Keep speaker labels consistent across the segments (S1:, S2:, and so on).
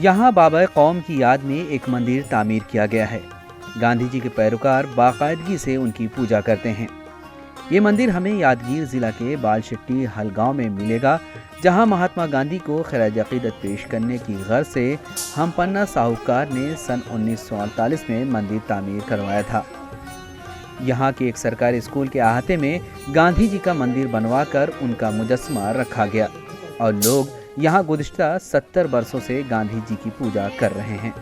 S1: यहाँ बाबा कौम की याद में एक मंदिर तामीर किया गया है। गांधी जी के पैरोकार बाकायदगी से उनकी पूजा करते हैं। ये मंदिर हमें यादगीर जिला के बालशेट्टी हल गांव में मिलेगा, जहां महात्मा गांधी को खिराज अकीदत पेश करने की गर्ज से हमपन्ना साहूकार ने सन 1948 में मंदिर तामीर करवाया था। यहाँ के एक सरकारी स्कूल के अहाते में गांधी जी का मंदिर बनवाकर उनका मुजस्समा रखा गया और लोग यहाँ गुज़िश्ता 70 वर्षों से गांधी जी की पूजा कर रहे हैं।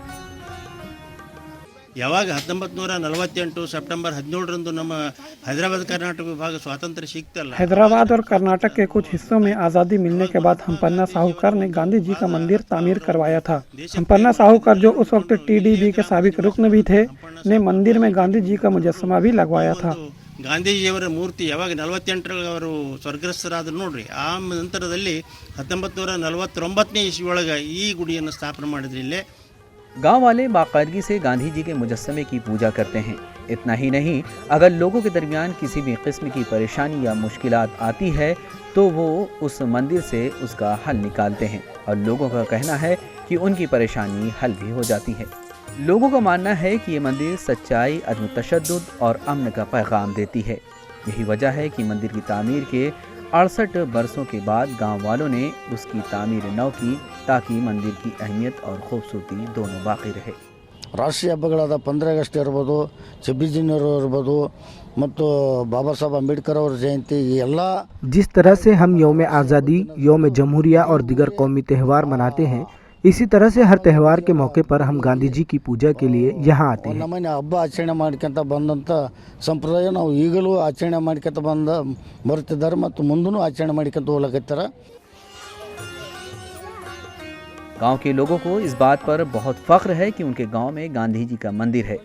S2: ಯಾವಾಗ 1948 ಸೆಪ್ಟೆಂಬರ್ 17 ನಮ್ಮ हैदराबाद कर्नाटक विभाग स्वातंत्र सिक्तಲ್ಲ।
S3: हैदराबाद और कर्नाटक के कुछ हिस्सों में आज़ादी मिलने के बाद हमपन्ना साहूकार ने गांधी जी का मंदिर तामीर करवाया था। हमपन्ना साहूकार, जो उस वक्त टीडीबी के साबिक रुकन भी थे, ने मंदिर में गांधी जी का मुजस्समा भी लगवाया था।
S2: ಗಾಂಧೀಜಿಯವರ ಮೂರ್ತಿ ಯಾವಾಗ 48ರಲ್ಲಿ ಅವರು ಸ್ವರ್ಗಸ್ಥರಾದ್ರು ನೋಡ್ರಿ, ಆ ನಂತರದಲ್ಲಿ 1949ನೇ ಇಸ್ವಿಯೊಳಗೆ ಈ ಗುಡಿಯನ್ನು ಸ್ಥಾಪನೆ ಮಾಡಿದ್ರು ಇಲ್ಲೇ।
S1: गांव वाले बाकायदगी से गांधी जी के मुजस्समे की पूजा करते हैं। इतना ही नहीं, अगर लोगों के दरमियान किसी भी किस्म की परेशानी या मुश्किलात आती है तो वो उस मंदिर से उसका हल निकालते हैं और लोगों का कहना है कि उनकी परेशानी हल भी हो जाती है। लोगों का मानना है कि ये मंदिर सच्चाई, अदम तशद्दुद और अमन का पैगाम देती है। यही वजह है कि मंदिर की तामीर के 68 वर्षों के बाद गांव वालों ने उसकी तामीर नौ की, ताकि मंदिर की अहमियत और खूबसूरती दोनों बाकी रहे।
S4: ರಾಷ್ಟ್ರೀಯ ಹಬ್ಬಗಳಾದ 15 ಆಗಸ್ಟ್ ಇರ್ಬೋದು, 26 ಜನವರಿ ಇರ್ಬೋದು ಮತ್ತು ಬಾಬಾ ಸಾಹೇಬ್ ಅಂಬೇಡ್ಕರ್ ಅವರ ಜಯಂತಿ ಎಲ್ಲ।
S5: जिस तरह से हम यौम आज़ादी, यौम जमहूरिया और दीगर कौमी त्यौहार मनाते हैं, इसी तरह से हर त्यौहार के मौके पर हम गांधी जी की पूजा के लिए यहाँ आते हैं।
S4: ನಮ್ಮನೆ ಹಬ್ಬ ಆಚರಣೆ ಮಾಡ್ಕೊಂತ ಬಂದಂಥ ಸಂಪ್ರದಾಯ ನಾವು ಈಗಲೂ ಆಚರಣೆ ಮಾಡ್ಕೊಂತ ಬರುತ್ತಿದ್ದಾರೆ ಮತ್ತು ಮುಂದೂ ಆಚರಣೆ ಮಾಡ್ಕೊಂತ ಹೋಗ್ಲಕತ್ತಾರೆ।
S1: गांव के लोगों को इस बात पर बहुत फख्र है कि उनके गांव में गांधी जी का मंदिर है।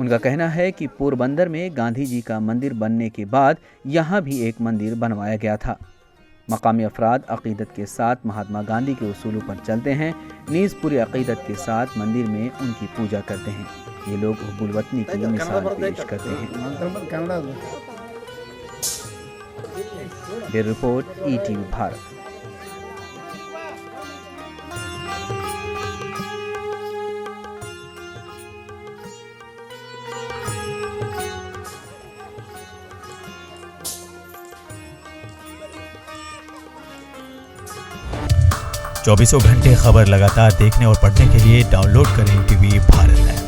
S1: उनका कहना है कि पोरबंदर में गांधी जी का मंदिर बनने के बाद यहाँ भी एक मंदिर बनवाया गया था। मकामी अफराद अकीदत के साथ महात्मा गांधी के उसूलों पर चलते हैं, नीज़ पूरी अकीदत के साथ मंदिर में उनकी पूजा करते हैं। ये लोग हुब्बुल वतनी की मिसाल पेश करते हैं। Bureau report, ETV Bharat.
S6: चौबीसों घंटे खबर लगातार देखने और पढ़ने के लिए डाउनलोड करें टीवी भारत ऐप।